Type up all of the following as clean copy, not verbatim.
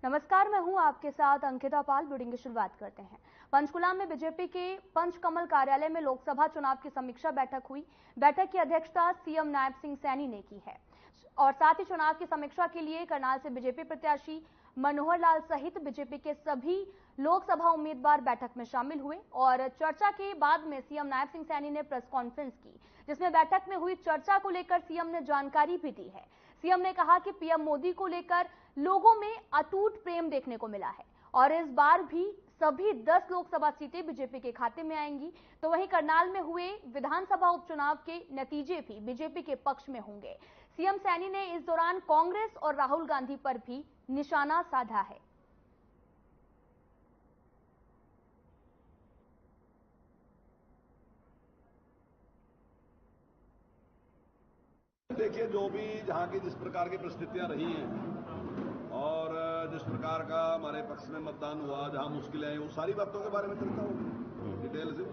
नमस्कार, मैं हूं आपके साथ अंकिता पाल। बुलेटिन की शुरुआत करते हैं। पंचकुला में बीजेपी के पंचकमल कार्यालय में लोकसभा चुनाव की समीक्षा बैठक हुई। बैठक की अध्यक्षता सीएम नायब सिंह सैनी ने की है और साथ ही चुनाव की समीक्षा के लिए करनाल से बीजेपी प्रत्याशी मनोहर लाल सहित बीजेपी के सभी लोकसभा उम्मीदवार बैठक में शामिल हुए और चर्चा के बाद में सीएम नायब सिंह सैनी ने प्रेस कॉन्फ्रेंस की, जिसमें बैठक में हुई चर्चा को लेकर सीएम ने जानकारी भी दी है। सीएम ने कहा कि पीएम मोदी को लेकर लोगों में अटूट प्रेम देखने को मिला है और इस बार भी सभी 10 लोकसभा सीटें बीजेपी के खाते में आएंगी। तो वहीं करनाल में हुए विधानसभा उपचुनाव के नतीजे भी बीजेपी के पक्ष में होंगे। सीएम सैनी ने इस दौरान कांग्रेस और राहुल गांधी पर भी निशाना साधा है। देखिए, जो भी जहां की जिस प्रकार की परिस्थितियां रही हैं और जिस प्रकार का हमारे पक्ष में मतदान हुआ, जहां मुश्किलें आई, वो सारी बातों के बारे में चर्चा होगी डिटेल से।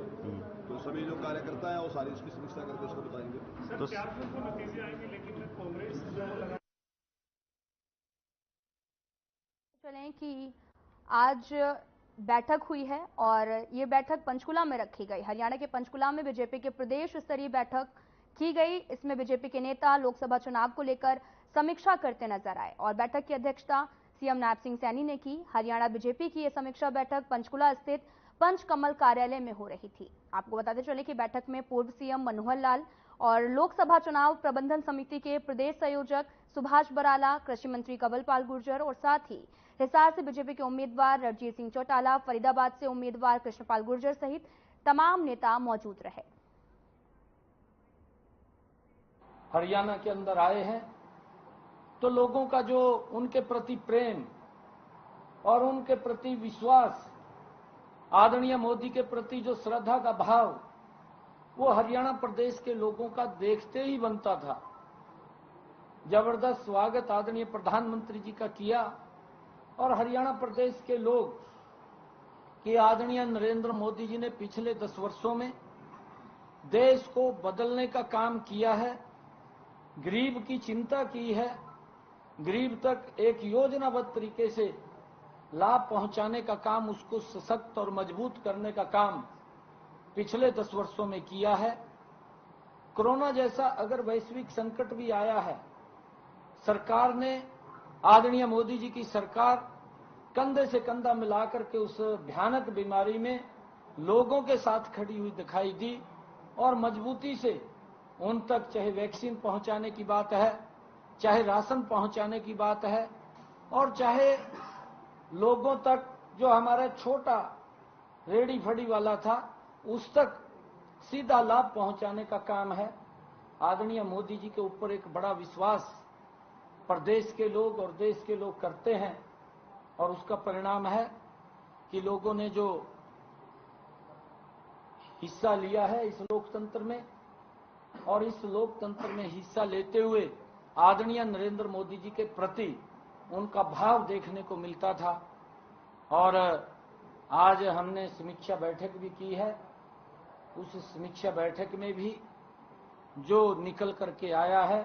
तो सभी जो कार्यकर्ता हैं वो सारी इसकी समीक्षा करके उसको बताएंगे। तो 4 को नतीजे आएंगे, लेकिन कांग्रेस चलें कि आज बैठक हुई है और ये बैठक पंचकुला में रखी गई। हरियाणा के पंचकुला में बीजेपी के प्रदेश स्तरीय बैठक की गई। इसमें बीजेपी के नेता लोकसभा चुनाव को लेकर समीक्षा करते नजर आए और बैठक की अध्यक्षता सीएम नायब सिंह सैनी ने की। हरियाणा बीजेपी की यह समीक्षा बैठक पंचकुला स्थित पंचकमल कार्यालय में हो रही थी। आपको बताते चले कि बैठक में पूर्व सीएम मनोहर लाल और लोकसभा चुनाव प्रबंधन समिति के प्रदेश संयोजक सुभाष बराला, कृषि मंत्री कंवरपाल गुर्जर और साथ ही हिसार से बीजेपी के उम्मीदवार रणजीत सिंह चौटाला, फरीदाबाद से उम्मीदवार कृष्णपाल गुर्जर सहित तमाम नेता मौजूद रहे। हरियाणा के अंदर आए हैं तो लोगों का जो उनके प्रति प्रेम और उनके प्रति विश्वास, आदरणीय मोदी के प्रति जो श्रद्धा का भाव, वो हरियाणा प्रदेश के लोगों का देखते ही बनता था। जबरदस्त स्वागत आदरणीय प्रधानमंत्री जी का किया और हरियाणा प्रदेश के लोग कि आदरणीय नरेंद्र मोदी जी ने पिछले 10 वर्षों में देश को बदलने का काम किया है, गरीब की चिंता की है, गरीब तक एक योजनाबद्ध तरीके से लाभ पहुंचाने का काम, उसको सशक्त और मजबूत करने का काम पिछले 10 वर्षों में किया है। कोरोना जैसा अगर वैश्विक संकट भी आया है, सरकार ने, आदरणीय मोदी जी की सरकार कंधे से कंधा मिलाकर के उस भयानक बीमारी में लोगों के साथ खड़ी हुई दिखाई दी और मजबूती से उन तक चाहे वैक्सीन पहुंचाने की बात है, चाहे राशन पहुंचाने की बात है और चाहे लोगों तक जो हमारा छोटा रेडी फड़ी वाला था उस तक सीधा लाभ पहुंचाने का काम है। आदरणीय मोदी जी के ऊपर एक बड़ा विश्वास प्रदेश के लोग और देश के लोग करते हैं और उसका परिणाम है कि लोगों ने जो हिस्सा लिया है इस लोकतंत्र में और इस लोकतंत्र में हिस्सा लेते हुए आदरणीय नरेंद्र मोदी जी के प्रति उनका भाव देखने को मिलता था। और आज हमने समीक्षा बैठक भी की है। उस समीक्षा बैठक में भी जो निकल करके आया है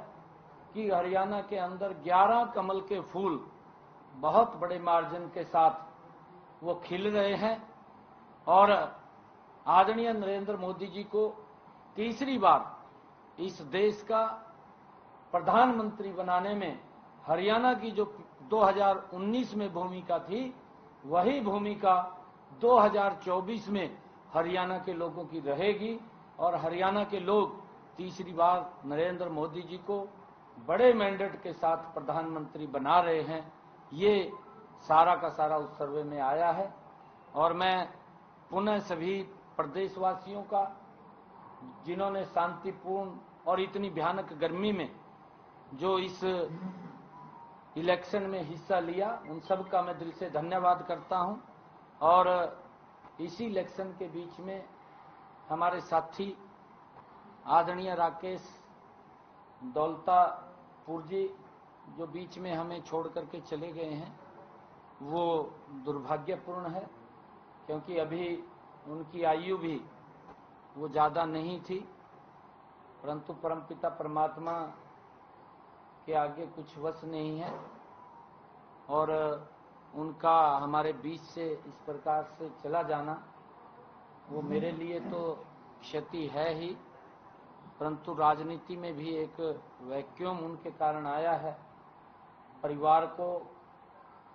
कि हरियाणा के अंदर 11 कमल के फूल बहुत बड़े मार्जिन के साथ वो खिल रहे हैं और आदरणीय नरेंद्र मोदी जी को तीसरी बार इस देश का प्रधानमंत्री बनाने में हरियाणा की जो 2019 में भूमिका थी, वही भूमिका 2024 में हरियाणा के लोगों की रहेगी और हरियाणा के लोग तीसरी बार नरेंद्र मोदी जी को बड़े मैंडेट के साथ प्रधानमंत्री बना रहे हैं। ये सारा का सारा उस सर्वे में आया है और मैं पुनः सभी प्रदेशवासियों का, जिन्होंने शांतिपूर्ण और इतनी भयानक गर्मी में जो इस इलेक्शन में हिस्सा लिया, उन सब का मैं दिल से धन्यवाद करता हूं। और इसी इलेक्शन के बीच में हमारे साथी आदरणीय राकेश दौलतापुर जी जो बीच में हमें छोड़ करके चले गए हैं, वो दुर्भाग्यपूर्ण है क्योंकि अभी उनकी आयु भी वो ज़्यादा नहीं थी, परंतु परमपिता परमात्मा के आगे कुछ वश नहीं है और उनका हमारे बीच से इस प्रकार से चला जाना वो मेरे लिए तो क्षति है ही, परंतु राजनीति में भी एक वैक्यूम उनके कारण आया है। परिवार को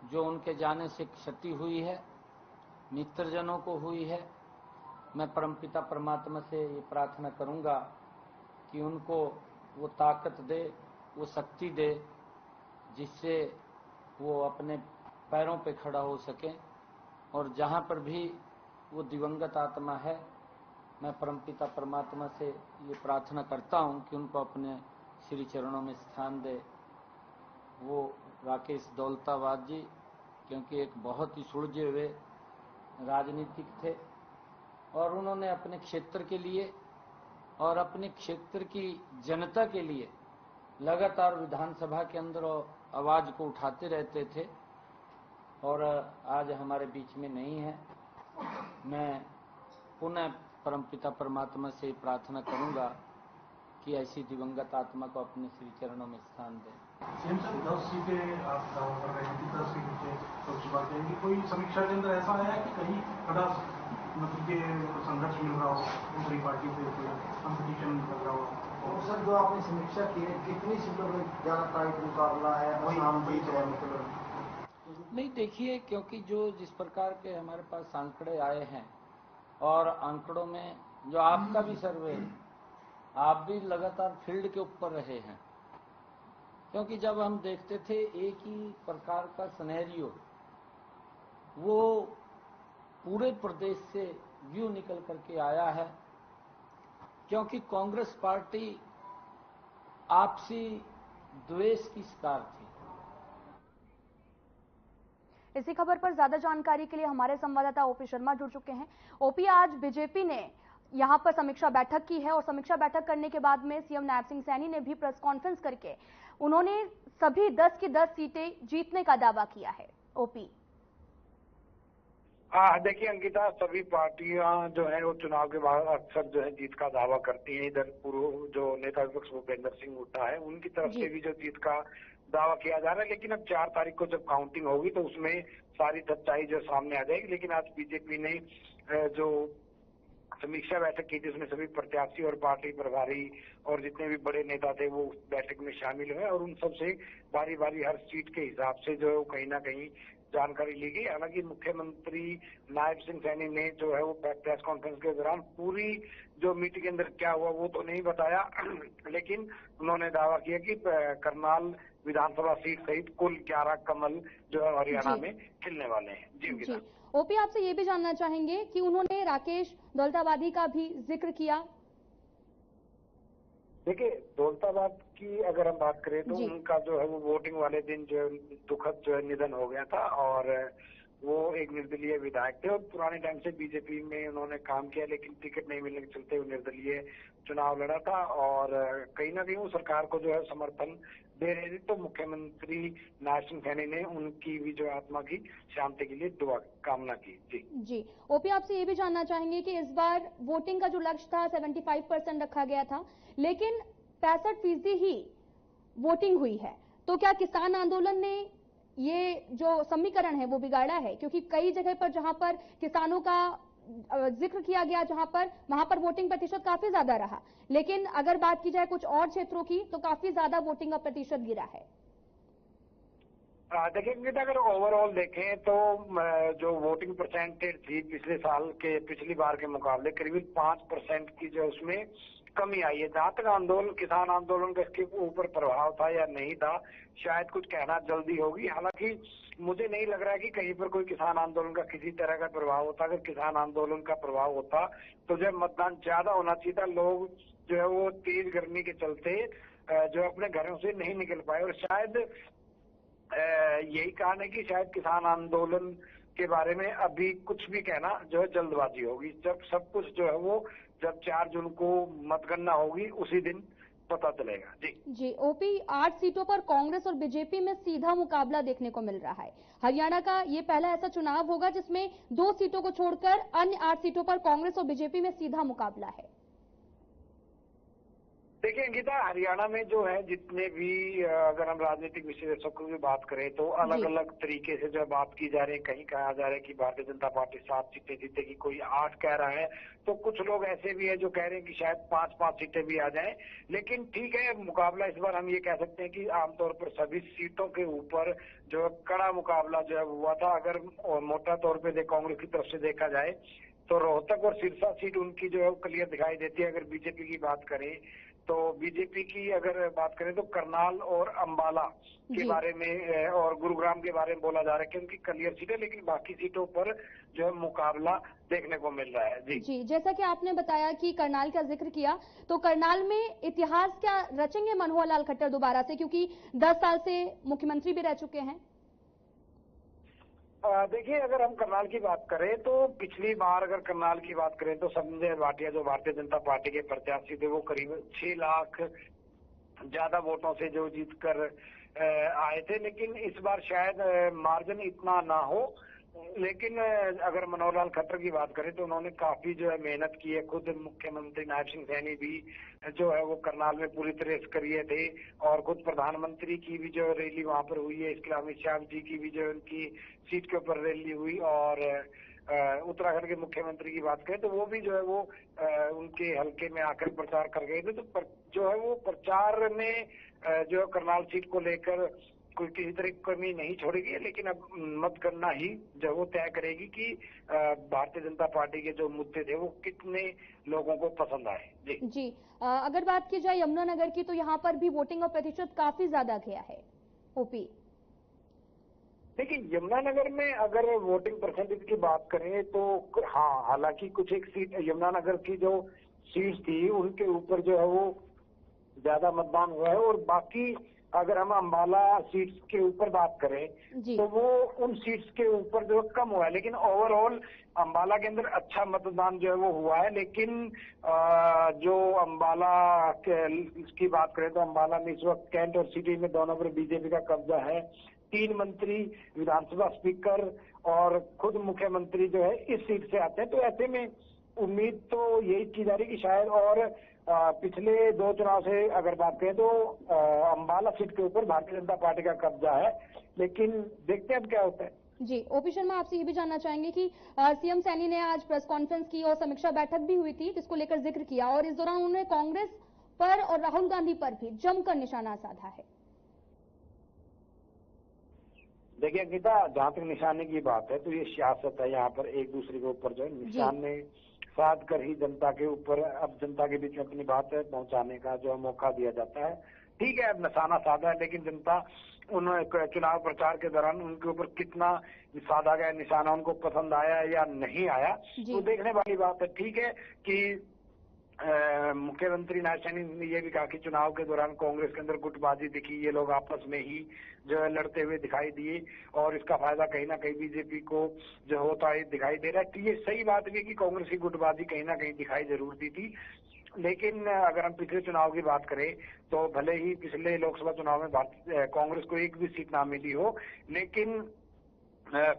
जो उनके जाने से क्षति हुई है, मित्रजनों को हुई है, मैं परमपिता परमात्मा से ये प्रार्थना करूंगा कि उनको वो ताकत दे, वो शक्ति दे, जिससे वो अपने पैरों पे खड़ा हो सके। और जहाँ पर भी वो दिवंगत आत्मा है, मैं परमपिता परमात्मा से ये प्रार्थना करता हूँ कि उनको अपने श्री चरणों में स्थान दे। वो राकेश दौलताबाद जी, क्योंकि एक बहुत ही सुलझे हुए राजनीतिक थे और उन्होंने अपने क्षेत्र के लिए और अपने क्षेत्र की जनता के लिए लगातार विधानसभा के अंदर आवाज को उठाते रहते थे और आज हमारे बीच में नहीं है। मैं पुनः परमपिता परमात्मा से प्रार्थना करूंगा कि ऐसी दिवंगत आत्मा को अपने श्री चरणों में स्थान दें। सीएम साहब 10 सीटें आप दावा कर रहे हैं कि 10 सीटों से लोकसभा जाएंगी। कोई समीक्षा के अंदर ऐसा आया है कि कहीं बड़ा मतलब के संघर्ष मिल रहा हो, दूसरी पार्टी से कंपटीशन लग रहा हो? और सर, जो आपने समीक्षा की है, कितनी सीटों में ज्यादा टाइट मुकाबला है? नहीं, देखिए, क्योंकि जो जिस प्रकार के हमारे पास आंकड़े आए हैं और आंकड़ों में जो आपका भी सर्वे है, आप भी लगातार फील्ड के ऊपर रहे हैं, क्योंकि जब हम देखते थे एक ही प्रकार का सिनेरियो वो पूरे प्रदेश से व्यू निकल करके आया है, क्योंकि कांग्रेस पार्टी आपसी द्वेष की शिकार थी। इसी खबर पर ज्यादा जानकारी के लिए हमारे संवाददाता ओपी शर्मा जुड़ चुके हैं। ओपी, आज बीजेपी ने यहां पर समीक्षा बैठक की है और समीक्षा बैठक करने के बाद में सीएम नायब सिंह सैनी ने भी प्रेस कॉन्फ्रेंस करके उन्होंने सभी 10 की 10 सीटें जीतने का दावा किया है। ओपी, देखिए अंकिता, सभी पार्टियां जो है वो चुनाव के बाद अक्सर जो है जीत का दावा करती हैं। इधर पूर्व जो नेता विपक्ष भूपेंद्र सिंह हुड्डा है, उनकी तरफ से भी जो जीत का दावा किया जा रहा है, लेकिन अब 4 तारीख को जब काउंटिंग होगी तो उसमें सारी सच्चाई जो सामने आ जाएगी। लेकिन आज बीजेपी ने जो समीक्षा बैठक की जिसमें सभी प्रत्याशी और पार्टी प्रभारी और जितने भी बड़े नेता थे वो उस बैठक में शामिल हुए और उन सबसे बारी बारी हर सीट के हिसाब से जो है वो कहीं ना कहीं जानकारी ली गई। हालांकि मुख्यमंत्री नायब सिंह सैनी ने जो है वो प्रेस कॉन्फ्रेंस के दौरान पूरी जो मीटिंग के अंदर क्या हुआ वो तो नहीं बताया, लेकिन उन्होंने दावा किया कि करनाल विधानसभा सीट सहित कुल 11 कमल जो है हरियाणा में खिलने वाले हैं। जी ओपी, आपसे ये भी जानना चाहेंगे कि उन्होंने राकेश दौलताबादी का भी जिक्र किया। देखिए, दौलताबाद की अगर हम बात करें तो उनका जो है वो वोटिंग वाले दिन जो दुखद जो है निधन हो गया था और वो एक निर्दलीय विधायक थे और पुराने टाइम से बीजेपी में उन्होंने काम किया, लेकिन टिकट नहीं मिलने के चलते वो निर्दलीय चुनाव लड़ा था और कहीं ना कहीं वो सरकार को जो है समर्थन दे रहे थे। तो मुख्यमंत्री नायब सिंह सैनी ने उनकी भी जो आत्मा की शांति के लिए दुआ कामना की। जी ओपी, आपसे ये भी जानना चाहेंगे कि इस बार वोटिंग का जो लक्ष्य था 75% रखा गया था, लेकिन 65% ही वोटिंग हुई है, तो क्या किसान आंदोलन ने ये जो समीकरण है वो बिगाड़ा है? क्योंकि कई जगह पर जहां पर किसानों का जिक्र किया गया वहां पर वोटिंग प्रतिशत काफी ज्यादा रहा, लेकिन अगर बात की जाए कुछ और क्षेत्रों की तो काफी ज्यादा वोटिंग का प्रतिशत गिरा है। देखिए, अगर ओवरऑल देखें तो जो वोटिंग परसेंटेज थी पिछली बार के मुकाबले करीब 5% की जो उसमें कमी आई है। जहां तक किसान आंदोलन का इसके ऊपर प्रभाव था या नहीं था, शायद कुछ कहना जल्दी होगी। हालांकि मुझे नहीं लग रहा है कि कहीं पर कोई किसान आंदोलन का किसी तरह का प्रभाव होता। अगर किसान आंदोलन का प्रभाव होता तो जो मतदान ज्यादा होना चाहिए था। लोग जो है वो तेज गर्मी के चलते जो अपने घरों से नहीं निकल पाए और शायद यही कारण है कि शायद किसान आंदोलन के बारे में अभी कुछ भी कहना जो है जल्दबाजी होगी। जब सब कुछ जो है वो जब 4 जून को मतगणना होगी उसी दिन पता चलेगा। जी ओपी, 8 सीटों पर कांग्रेस और बीजेपी में सीधा मुकाबला देखने को मिल रहा है। हरियाणा का ये पहला ऐसा चुनाव होगा जिसमें 2 सीटों को छोड़कर अन्य 8 सीटों पर कांग्रेस और बीजेपी में सीधा मुकाबला है। देखिए अंकिता, हरियाणा में जो है जितने भी अगर हम राजनीतिक विश्लेषकों की बात करें तो अलग अलग तरीके से जो बात की जा रही है। कहीं कहा जा रहा है कि भारतीय जनता पार्टी 7 सीटें जीतेगी, कोई 8 कह रहा है, तो कुछ लोग ऐसे भी है जो कह रहे हैं कि शायद 5-5 सीटें भी आ जाएं। लेकिन ठीक है, मुकाबला इस बार हम ये कह सकते हैं कि आमतौर पर सभी सीटों के ऊपर जो कड़ा मुकाबला जो है हुआ था। अगर मोटा तौर पर कांग्रेस की तरफ से देखा जाए तो रोहतक और सिरसा सीट उनकी जो है क्लियर दिखाई देती है। अगर बीजेपी की बात करें तो बीजेपी की अगर बात करें तो करनाल और अंबाला के बारे में और गुरुग्राम के बारे में बोला जा रहा है कि उनकी क्लियर सीट है, लेकिन बाकी सीटों पर जो है मुकाबला देखने को मिल रहा है। जी, जैसा कि आपने बताया कि करनाल का जिक्र किया, तो करनाल में इतिहास क्या रचेंगे मनोहर लाल खट्टर दोबारा से, क्योंकि 10 साल से मुख्यमंत्री भी रह चुके हैं? देखिए, अगर हम करनाल की बात करें तो पिछली बार अगर करनाल की बात करें तो संजय भाटिया जो भारतीय जनता पार्टी के प्रत्याशी थे वो करीब 6 लाख ज्यादा वोटों से जो जीत कर आए थे। लेकिन इस बार शायद मार्जिन इतना ना हो। लेकिन अगर मनोहर लाल खट्टर की बात करें तो उन्होंने काफी जो है मेहनत की है। खुद मुख्यमंत्री नायब सिंह सैनी भी जो है वो करनाल में पूरी तरह से करिए थे और खुद प्रधानमंत्री की भी जो रैली वहां पर हुई है। इसके अलावा अमित शाह जी की भी जो उनकी सीट के ऊपर रैली हुई। और उत्तराखंड के मुख्यमंत्री की बात करें तो वो भी जो है वो उनके हलके में आकर प्रचार कर गए थे। तो जो है वो प्रचार में जो है करनाल सीट को लेकर कोई किसी तरह की कमी नहीं छोड़ेगी। लेकिन अब मतगणना ही जो वो तय करेगी कि भारतीय जनता पार्टी के जो मुद्दे थे वो कितने लोगों को पसंद आए। जी, अगर बात की जाए यमुनानगर की, तो यहाँ पर भी वोटिंग का प्रतिशत काफी ज्यादा गया है। ओपी, देखिए, यमुनानगर में अगर वोटिंग परसेंटेज की बात करें तो हाँ, हालांकि कुछ एक सीट यमुनानगर की जो सीट थी उनके ऊपर जो है वो ज्यादा मतदान हुआ है। और बाकी अगर हम अंबाला सीट्स के ऊपर बात करें तो वो उन सीट्स के ऊपर जो कम हुआ है। लेकिन ओवरऑल अंबाला के अंदर अच्छा मतदान जो है वो हुआ है। लेकिन जो अंबाला की बात करें तो अंबाला में इस वक्त कैंट और सिटी में दोनों पर बीजेपी का कब्जा है। 3 मंत्री, विधानसभा स्पीकर और खुद मुख्यमंत्री जो है इस सीट से आते हैं। तो ऐसे में उम्मीद तो यही की जा रही कि शायद और पिछले 2 चुनाव से अगर बात करें तो अंबाला सीट के ऊपर भारतीय जनता पार्टी का कब्जा है। लेकिन देखते हैं अब क्या होता है। जी, ओपी शर्मा, आपसे ये भी जानना चाहेंगे कि सीएम सैनी ने आज प्रेस कॉन्फ्रेंस की और समीक्षा बैठक भी हुई थी जिसको लेकर जिक्र किया, और इस दौरान उन्होंने कांग्रेस पर और राहुल गांधी पर भी जमकर निशाना साधा है। देखिए अंकिता, जहाँ तक निशाने की बात है तो ये सियासत है। यहाँ पर एक दूसरे के ऊपर जो है निशाने साध कर ही जनता के ऊपर, अब जनता के बीच में अपनी बात पहुंचाने का जो मौका दिया जाता है। ठीक है, अब निशाना साधा है, लेकिन जनता उन चुनाव प्रचार के दौरान उनके ऊपर कितना साधा गया निशाना, उनको पसंद आया या नहीं आया, तो देखने वाली बात है। ठीक है कि मुख्यमंत्री नायब सैनी ने यह भी कहा कि चुनाव के दौरान कांग्रेस के अंदर गुटबाजी दिखी, ये लोग आपस में ही जो है लड़ते हुए दिखाई दिए और इसका फायदा कहीं ना कहीं बीजेपी को जो होता है दिखाई दे रहा है। तो ये सही बात भी कि कांग्रेस की गुटबाजी कहीं ना कहीं दिखाई जरूर दी थी। लेकिन अगर हम पिछले चुनाव की बात करें तो भले ही पिछले लोकसभा चुनाव में कांग्रेस को एक भी सीट ना मिली हो, लेकिन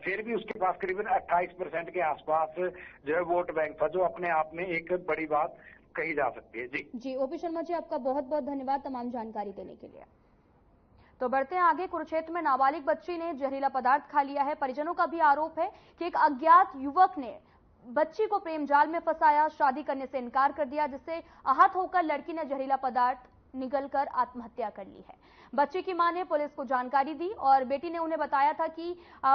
फिर भी उसके पास करीबन 28% के आसपास जो है वोट बैंक था, जो अपने आप में एक बड़ी बात कही जा सकती है। जी, ओपी शर्मा जी, आपका बहुत बहुत धन्यवाद तमाम जानकारी देने के लिए। तो बढ़ते हैं आगे। कुरुक्षेत्र में नाबालिग बच्ची ने जहरीला पदार्थ खा लिया है। परिजनों का भी आरोप है कि एक अज्ञात युवक ने बच्ची को प्रेम जाल में फंसाया, शादी करने से इनकार कर दिया, जिससे आहत होकर लड़की ने जहरीला पदार्थ निगलकर आत्महत्या कर ली है। बच्ची की मां ने पुलिस को जानकारी दी और बेटी ने उन्हें बताया था कि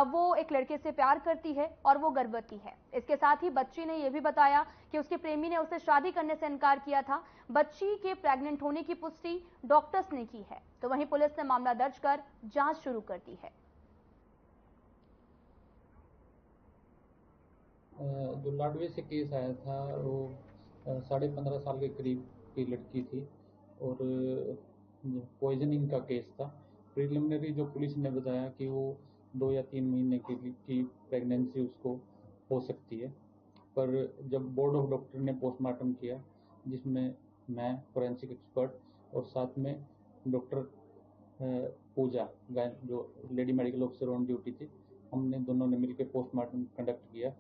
वो एक लड़के से प्यार करती है और वो गर्भवती है। इसके साथ ही बच्ची ने यह भी बताया कि उसके प्रेमी ने उसे शादी करने से इनकार किया था। बच्ची के प्रेग्नेंट होने की पुष्टि डॉक्टर्स ने की है। तो वहीं पुलिस ने मामला दर्ज कर जांच शुरू कर दी है। जो लाडवे से केस आया था वो 15.5 साल के करीब की लड़की थी और पॉइजनिंग का केस था। प्रिलिमिनरी जो पुलिस ने बताया कि वो 2 या 3 महीने की प्रेगनेंसी उसको हो सकती है, पर जब बोर्ड ऑफ डॉक्टर ने पोस्टमार्टम किया जिसमें मैं फोरेंसिक एक्सपर्ट और साथ में डॉक्टर पूजा जो lady medical officer on duty थी, हमने दोनों ने मिलकर पोस्टमार्टम कंडक्ट किया।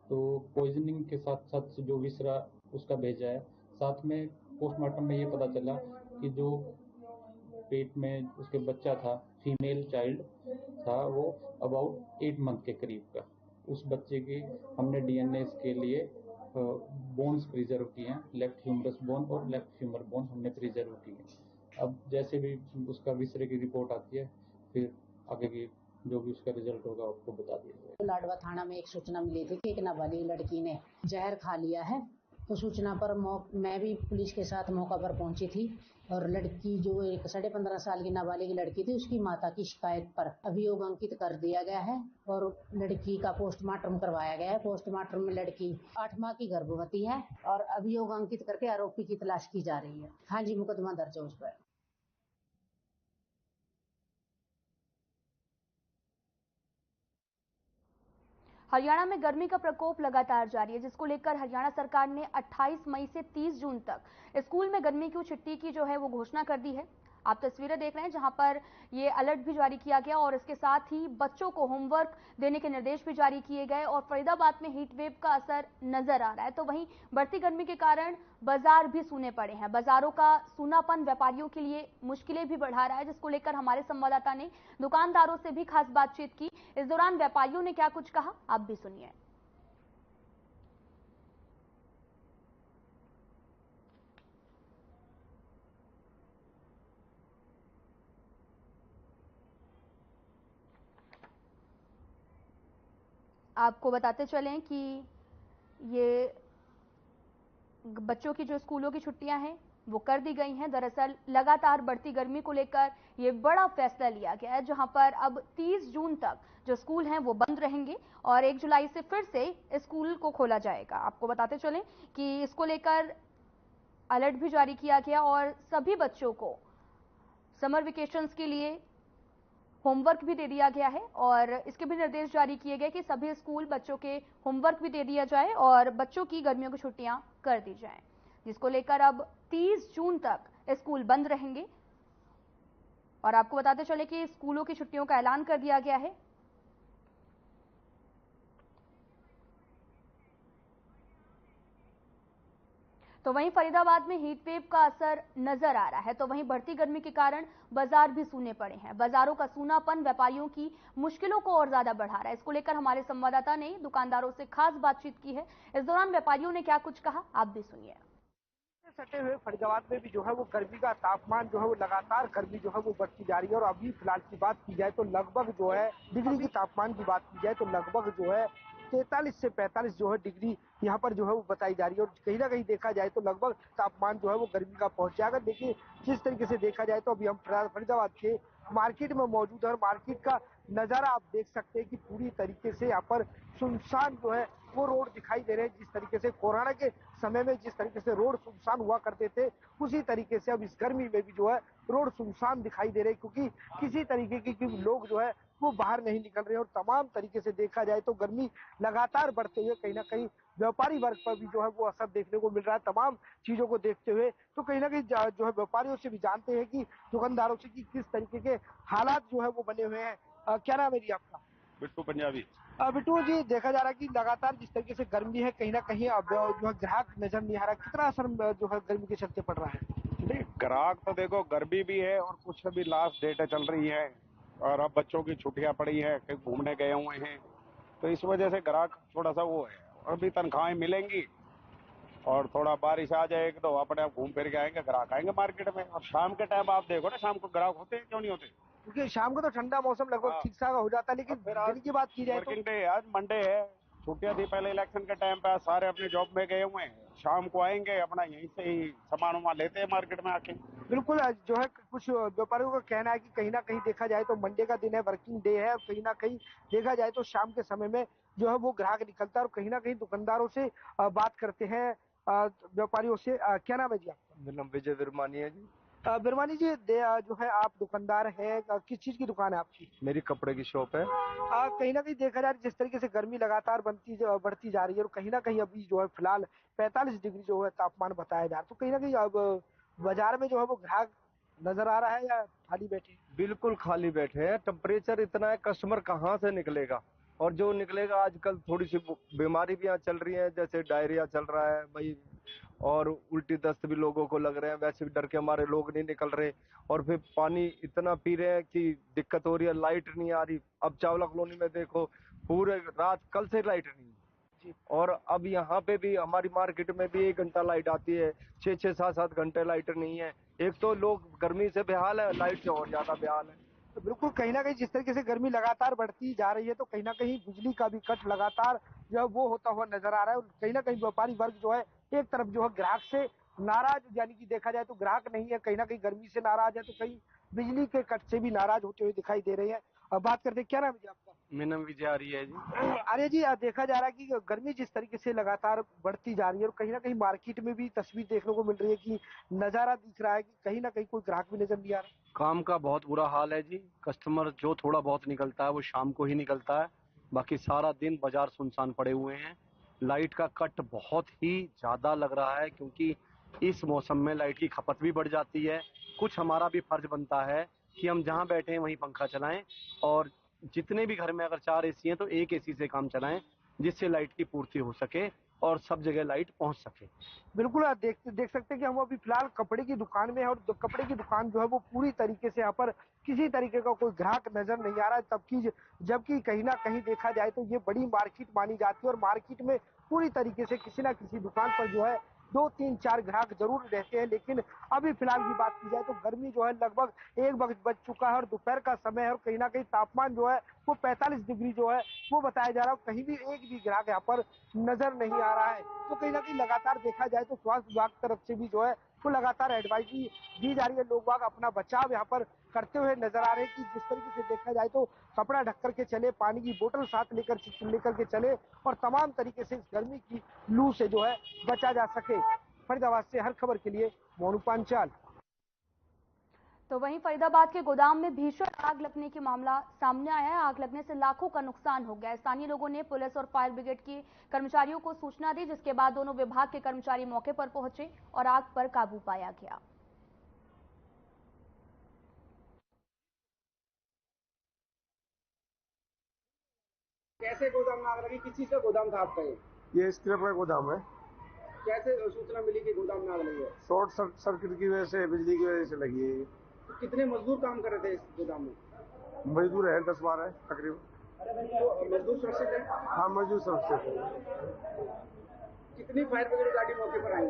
तो पॉइजनिंग के साथ साथ जो विसरा उसका भेजा है, साथ में पोस्टमार्टम में ये पता चला कि जो पेट में उसके बच्चा था, फीमेल चाइल्ड था, वो अबाउट 8 मंथ के करीब का। उस बच्चे की हमने डीएनए के लिए बोन्स प्रिजर्व किए हैं, लेफ्ट ह्यूमरस बोन और लेफ्ट फ्यूमर बोन हमने प्रिजर्व किए हैं। अब जैसे भी उसका विसरे की रिपोर्ट आती है, फिर आगे की जो भी उसका रिजल्ट होगा आपको बता दिया जाएगा। लाडवा थाना में एक सूचना मिली थी कि एक नाबालिग लड़की ने जहर खा लिया है। तो सूचना पर मैं भी पुलिस के साथ मौका पर पहुंची थी और लड़की जो एक 15.5 साल की नाबालिग लड़की थी, उसकी माता की शिकायत पर अभियोग अंकित कर दिया गया है और लड़की का पोस्टमार्टम करवाया गया है। पोस्टमार्टम में लड़की 8 माह की गर्भवती है और अभियोग अंकित करके आरोपी की तलाश की जा रही है। हाँ जी, मुकदमा दर्ज है उस पर। हरियाणा में गर्मी का प्रकोप लगातार जारी है, जिसको लेकर हरियाणा सरकार ने 28 मई से 30 जून तक स्कूल में गर्मी की छुट्टी की जो है वो घोषणा कर दी है। आप तस्वीरें देख रहे हैं जहां पर ये अलर्ट भी जारी किया गया और इसके साथ ही बच्चों को होमवर्क देने के निर्देश भी जारी किए गए और फरीदाबाद में हीट वेव का असर नजर आ रहा है। तो वहीं बढ़ती गर्मी के कारण बाजार भी सूने पड़े हैं। बाजारों का सूनापन व्यापारियों के लिए मुश्किलें भी बढ़ा रहा है, जिसको लेकर हमारे संवाददाता ने दुकानदारों से भी खास बातचीत की। इस दौरान व्यापारियों ने क्या कुछ कहा, आप भी सुनिए। आपको बताते चलें कि ये बच्चों की जो स्कूलों की छुट्टियां हैं वो कर दी गई हैं। दरअसल लगातार बढ़ती गर्मी को लेकर ये बड़ा फैसला लिया गया है, जहां पर अब 30 जून तक जो स्कूल हैं वो बंद रहेंगे और 1 जुलाई से फिर से स्कूल को खोला जाएगा। आपको बताते चलें कि इसको लेकर अलर्ट भी जारी किया गया और सभी बच्चों को समर वेकेशंस के लिए होमवर्क भी दे दिया गया है और इसके भी निर्देश जारी किए गए कि सभी स्कूल बच्चों के होमवर्क भी दे दिया जाए और बच्चों की गर्मियों की छुट्टियां कर दी जाएं, जिसको लेकर अब 30 जून तक स्कूल बंद रहेंगे। और आपको बताते चले कि स्कूलों की छुट्टियों का ऐलान कर दिया गया है। तो वहीं फरीदाबाद में हीट वेव का असर नजर आ रहा है, तो वहीं बढ़ती गर्मी के कारण बाजार भी सूने पड़े हैं। बाजारों का सूनापन व्यापारियों की मुश्किलों को और ज्यादा बढ़ा रहा है। इसको लेकर हमारे संवाददाता ने दुकानदारों से खास बातचीत की है। इस दौरान व्यापारियों ने क्या कुछ कहा, आप भी सुनिए। सटे हुए फरीदाबाद में भी जो है वो गर्मी का तापमान जो है वो लगातार गर्मी जो है वो बढ़ती जा रही है और अभी फिलहाल की बात की जाए तो लगभग जो है डिग्री की तापमान की बात की जाए तो लगभग जो है 43 से 45 जो है डिग्री यहाँ पर जो है वो बताई जा रही है और कहीं ना कहीं देखा जाए तो लगभग तापमान जो है वो गर्मी का पहुंच जाएगा। देखिए जिस तरीके से देखा जाए तो अभी हम फरीदाबाद के मार्केट में मौजूद है और मार्केट का नजारा आप देख सकते हैं कि पूरी तरीके से यहाँ पर सुनसान जो है वो रोड दिखाई दे रहे हैं। जिस तरीके से कोरोना के समय में जिस तरीके से रोड सुनसान हुआ करते थे, उसी तरीके से अब इस गर्मी में भी जो है रोड सुनसान दिखाई दे रहे, क्योंकि किसी तरीके के लोग जो है वो बाहर नहीं निकल रहे और तमाम तरीके से देखा जाए तो गर्मी लगातार बढ़ते हुए कहीं ना कहीं व्यापारी वर्ग पर भी जो है वो असर देखने को मिल रहा है। तमाम चीजों को देखते हुए तो कहीं ना कहीं जो है व्यापारियों से भी जानते हैं कि दुकानदारों से कि किस तरीके के हालात जो है वो बने हुए हैं। क्या नाम है जी आपका? बिट्टू पंजाबी। बिट्टू जी, देखा जा रहा है कि लगातार जिस तरीके से गर्मी है कहीं ना कहीं अब जो है ग्राहक नजर नहीं आ रहा, कितना असर जो है गर्मी के चलते पड़ रहा है? नहीं, ग्राहक तो देखो गर्मी भी है और कुछ अभी लास्ट डेट चल रही है और अब बच्चों की छुट्टियां पड़ी है, कहीं घूमने गए हुए हैं, तो इस वजह से ग्राहक थोड़ा सा वो है। अभी तनख्वाहें मिलेंगी और थोड़ा बारिश आ जाएगी तो अपने आप घूम फिर के आएंगे, ग्राहक आएंगे मार्केट में। और शाम के टाइम आप देखो ना, शाम को ग्राहक होते हैं, क्यों नहीं होते? क्योंकि शाम को तो ठंडा मौसम लगभग ठीक ठाक हो जाता है, लेकिन दिन की बात की जाए तो वर्किंग डे है, आज मंडे है, छुट्टियां थी पहले इलेक्शन के टाइम पे, सारे अपने जॉब में गए हुए हैं, शाम को आएंगे अपना यहीं से ही सामान वामान लेते हैं मार्केट में आके। बिल्कुल, जो है कुछ व्यापारियों का कहना है कि कहीं ना कहीं देखा जाए तो मंडे का दिन है, वर्किंग डे है, कहीं ना कहीं देखा जाए तो शाम के समय में जो है वो ग्राहक निकलता है और कहीं ना कहीं दुकानदारों से बात करते हैं व्यापारियों से। क्या नाम है जी आपका? मेरा नाम विजय विरमानी है जी। बिरमानी जी, जो है आप दुकानदार हैं, किस चीज की दुकान है आपकी? मेरी कपड़े की शॉप है। कहीं ना कहीं देखा जा रहा है जिस तरीके से गर्मी लगातार बढ़ती जा रही है और कहीं ना कहीं अभी जो है फिलहाल 45 डिग्री जो है तापमान बताया जा रहा है, तो कहीं ना कहीं अब बाजार में जो है वो ग्राहक नजर आ रहा है या खाली बैठे? बिल्कुल खाली बैठे हैं, टेम्परेचर इतना है, कस्टमर कहाँ से निकलेगा और जो निकलेगा आजकल थोड़ी सी बीमारी भी यहाँ चल रही है, जैसे डायरिया चल रहा है भाई, और उल्टी दस्त भी लोगों को लग रहे हैं। वैसे भी डर के हमारे लोग नहीं निकल रहे, और फिर पानी इतना पी रहे हैं कि दिक्कत हो रही है। लाइट नहीं आ रही। अब चावला कॉलोनी में देखो, पूरे रात कल से लाइट नहीं, और अब यहाँ पे भी हमारी मार्केट में भी 1 घंटा लाइट आती है, 6-6, 7-7 घंटे लाइट नहीं है। एक तो लोग गर्मी से बेहाल है, लाइट से और ज्यादा बेहाल है। तो बिल्कुल कहीं ना कहीं जिस तरीके से गर्मी लगातार बढ़ती जा रही है, तो कहीं ना कहीं बिजली का भी कट लगातार जो है वो होता हुआ नजर आ रहा है। और कहीं ना कहीं व्यापारी वर्ग जो है एक तरफ जो है ग्राहक से नाराज, यानी कि देखा जाए तो ग्राहक नहीं है, कहीं ना कहीं गर्मी से नाराज है, तो कहीं बिजली के कट से भी नाराज होते हुए दिखाई दे रहे हैं। अब बात करते हैं, क्या नाम है जी आपका? मेरा नाम विजय आर्य है जी। आर्य जी, देखा जा रहा है कि गर्मी जिस तरीके से लगातार बढ़ती जा रही है, और कहीं ना कहीं मार्केट में भी तस्वीर देखने को मिल रही है कि नजारा दिख रहा है कि कहीं ना कहीं कोई ग्राहक भी नजर नहीं आ रहा। काम का बहुत बुरा हाल है जी। कस्टमर जो थोड़ा बहुत निकलता है वो शाम को ही निकलता है, बाकी सारा दिन बाजार सुनसान पड़े हुए हैं। लाइट का कट बहुत ही ज्यादा लग रहा है, क्योंकि इस मौसम में लाइट की खपत भी बढ़ जाती है। कुछ हमारा भी फर्ज बनता है कि हम जहां बैठे हैं वहीं पंखा चलाएं, और जितने भी घर में अगर 4 एसी हैं तो 1 एसी से काम चलाएं, जिससे लाइट की पूर्ति हो सके और सब जगह लाइट पहुंच सके। बिल्कुल, आप देख सकते हैं कि हम अभी फिलहाल कपड़े की दुकान में है, और कपड़े की दुकान जो है वो पूरी तरीके से यहाँ पर किसी तरीके का कोई ग्राहक नजर नहीं आ रहा है। जबकि कहीं ना कहीं देखा जाए तो ये बड़ी मार्केट मानी जाती है, और मार्केट में पूरी तरीके से किसी ना किसी दुकान पर जो है 2-3-4 ग्राहक जरूर रहते हैं। लेकिन अभी फिलहाल की बात की जाए तो गर्मी जो है लगभग 1 बज चुका है, और दोपहर का समय है, और कहीं ना कहीं तापमान जो है वो 45 डिग्री जो है वो बताया जा रहा है। कहीं भी एक भी ग्राहक यहाँ पर नजर नहीं आ रहा है। तो कहीं ना कहीं लगातार देखा जाए तो स्वास्थ्य विभाग की तरफ से भी जो है वो लगातार एडवाइजरी दी जा रही है। लोग बाग अपना बचाव यहाँ पर करते हुए नजर आ रहे हैं कि जिस तरीके से देखा जाए तो कपड़ा ढक करके चले, पानी की बोतल साथ लेकर के चले, और तमाम तरीके से इस गर्मी की लू से जो है बचा जा सके। फरीदाबाद से हर खबर के लिए मोनू पांचाल। तो वहीं फरीदाबाद के गोदाम में भीषण आग लगने की मामला सामने आया है। आग लगने से लाखों का नुकसान हो गया। स्थानीय लोगों ने पुलिस और फायर ब्रिगेड के कर्मचारियों को सूचना दी, जिसके बाद दोनों विभाग के कर्मचारी मौके पर पहुंचे और आग पर काबू पाया गया। कैसे गोदाम में आग लगी? किस चीज का गोदाम था आपका? ये स्क्रैप का गोदाम है। कैसे सूचना मिली कि गोदाम में आग लगी है? शॉर्ट सर्किट की वजह से, बिजली की वजह से लगी है ये। तो कितने मजदूर काम कर रहे थे इस गोदाम में? मजदूर है 10-12 तकरीबन। तो मजदूर सुरक्षित है? हाँ, मजदूर सुरक्षित है। कितनी फायर ब्रिगेड गाड़ी मौके पर आई?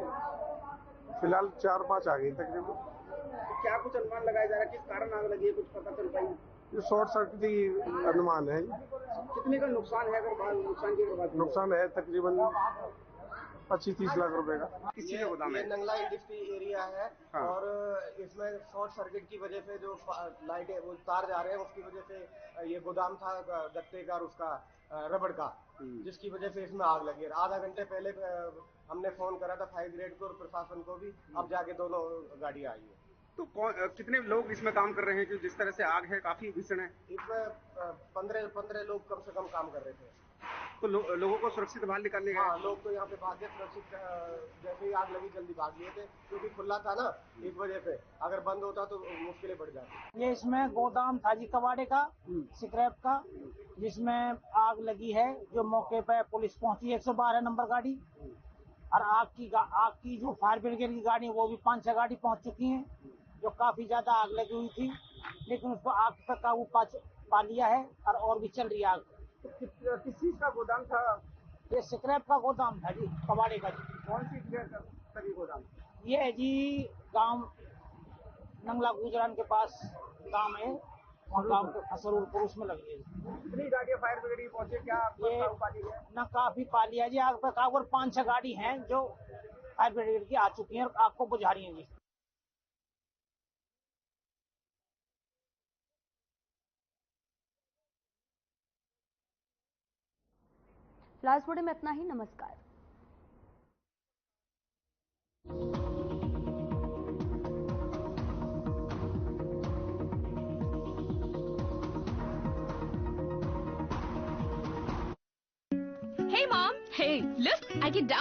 फिलहाल 4-5 आ गई तकरीबन। तो क्या कुछ अनुमान लगाया जा रहा है किस कारण आग लगी है? कुछ पता चल पाई? ये शॉर्ट सर्किट की अनुमान है। कितने का नुकसान है? अगर नुकसान की बात, नुकसान है तकरीबन 25-30 लाख रुपए का। किस चीज का गोदाम है? ये नंगला इंडस्ट्री एरिया है। हाँ। और इसमें शॉर्ट सर्किट की वजह से जो लाइट है वो तार जा रहे हैं, उसकी वजह से ये गोदाम था गत्ते का और उसका रबड़ का, जिसकी वजह से इसमें आग लगी है। आधा घंटे पहले हमने फोन करा था फायर ब्रिगेड को और प्रशासन को भी, अब जाके दोनों गाड़ी आई है। तो कितने लोग इसमें काम कर रहे हैं कि जिस तरह से आग है काफी भीषण है? इसमें 15 लोग कम से कम काम कर रहे थे। तो लोगों को सुरक्षित बाहर निकालने का? हाँ, लोग तो यहाँ पे भागे सुरक्षित, जैसे ही आग लगी जल्दी भाग लिए थे, क्योंकि खुला था ना, इस वजह से। अगर बंद होता तो मुश्किलें बढ़ जाती। ये इसमें गोदाम था जी कबाड़े का, स्क्रैप का, जिसमें आग लगी है। जो मौके पे पुलिस पहुंची 112 नंबर गाड़ी, और आग की जो फायर ब्रिगेड की गाड़ी वो भी 5-6 गाड़ी पहुंच चुकी हैं। जो काफी ज्यादा आग लगी हुई थी, लेकिन उसको आग पर काबू पा लिया है, और भी चल रही है आग। किस चीज का गोदाम था? ये स्क्रैप का गोदाम था जी, कबाड़े का जी। कौन सी जगह गोदाम? ये है जी गांव नंगला गुजरान के पास गांव है, और गांव के फसलपुर उसमें लगी है। कितनी गाड़ियां फायर ब्रिगेड पहुंचे? क्या ये न काफी पा लिया जी आग पर काबू, और 5-6 गाड़ी हैं जो फायर ब्रिगेड की आ चुकी हैं और आग को बुझा रही हैं जी। फिलहाल इस वीडियो में इतना ही। नमस्कार। Hey mom, hey, look, I can download